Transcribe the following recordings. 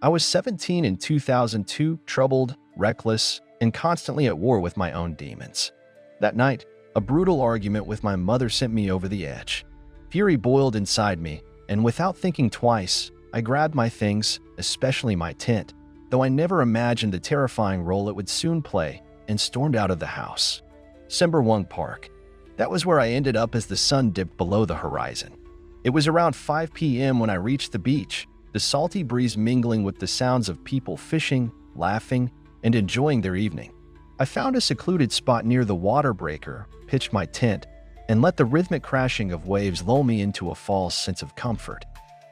I was 17 in 2002, troubled, reckless, and constantly at war with my own demons. That night, a brutal argument with my mother sent me over the edge. Fury boiled inside me, and without thinking twice, I grabbed my things, especially my tent, though I never imagined the terrifying role it would soon play, and stormed out of the house. Sembawang Park. That was where I ended up as the sun dipped below the horizon. It was around 5 p.m. when I reached the beach, the salty breeze mingling with the sounds of people fishing, laughing, and enjoying their evening. I found a secluded spot near the water breaker, pitched my tent, and let the rhythmic crashing of waves lull me into a false sense of comfort.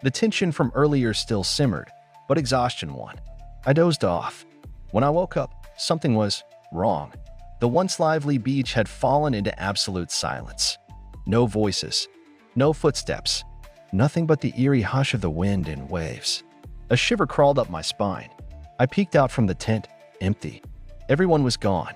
The tension from earlier still simmered, but exhaustion won. I dozed off. When I woke up, something was wrong. The once lively beach had fallen into absolute silence. No voices, no footsteps, nothing but the eerie hush of the wind and waves. A shiver crawled up my spine. I peeked out from the tent, empty. Everyone was gone.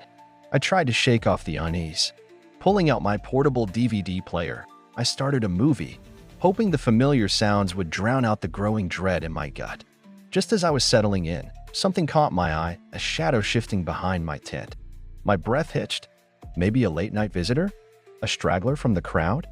I tried to shake off the unease. Pulling out my portable DVD player, I started a movie, hoping the familiar sounds would drown out the growing dread in my gut. Just as I was settling in, something caught my eye, a shadow shifting behind my tent. My breath hitched. Maybe a late-night visitor? A straggler from the crowd?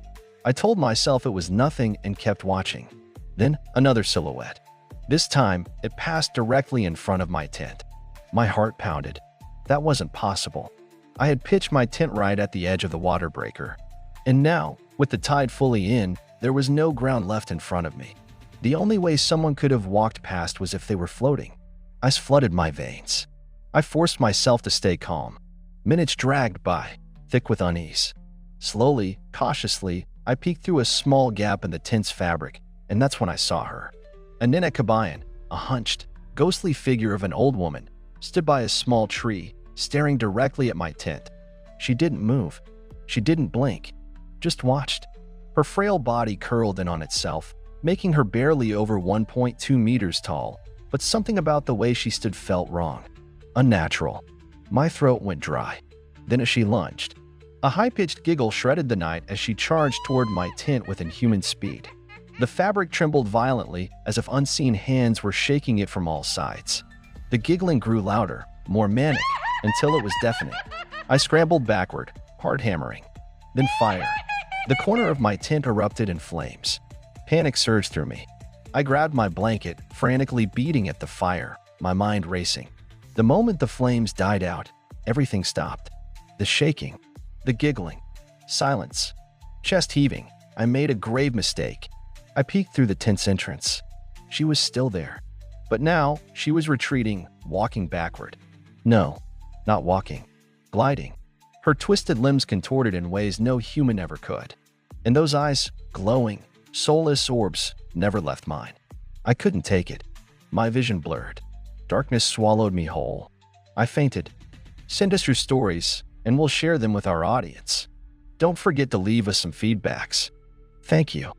I told myself it was nothing and kept watching. Then another silhouette. This time, it passed directly in front of my tent. My heart pounded. That wasn't possible. I had pitched my tent right at the edge of the water breaker. And now, with the tide fully in, there was no ground left in front of me. The only way someone could have walked past was if they were floating. Ice flooded my veins. I forced myself to stay calm. Minutes dragged by, thick with unease. Slowly, cautiously, I peeked through a small gap in the tent's fabric, and that's when I saw her. A Nenek Kebayan, a hunched, ghostly figure of an old woman, stood by a small tree, staring directly at my tent. She didn't move. She didn't blink. Just watched. Her frail body curled in on itself, making her barely over 1.2 meters tall, but something about the way she stood felt wrong. Unnatural. My throat went dry. Then as she lunged, a high-pitched giggle shredded the night as she charged toward my tent with inhuman speed. The fabric trembled violently as if unseen hands were shaking it from all sides. The giggling grew louder, more manic, until it was deafening. I scrambled backward, hard hammering. Then fire. The corner of my tent erupted in flames. Panic surged through me. I grabbed my blanket, frantically beating at the fire, my mind racing. The moment the flames died out, everything stopped. The shaking, the giggling, silence, chest heaving. I made a grave mistake. I peeked through the tent's entrance. She was still there. But now, she was retreating, walking backward. No, not walking, gliding. Her twisted limbs contorted in ways no human ever could. And those eyes, glowing, soulless orbs, never left mine. I couldn't take it. My vision blurred. Darkness swallowed me whole. I fainted. Send us your stories, and we'll share them with our audience. Don't forget to leave us some feedbacks. Thank you.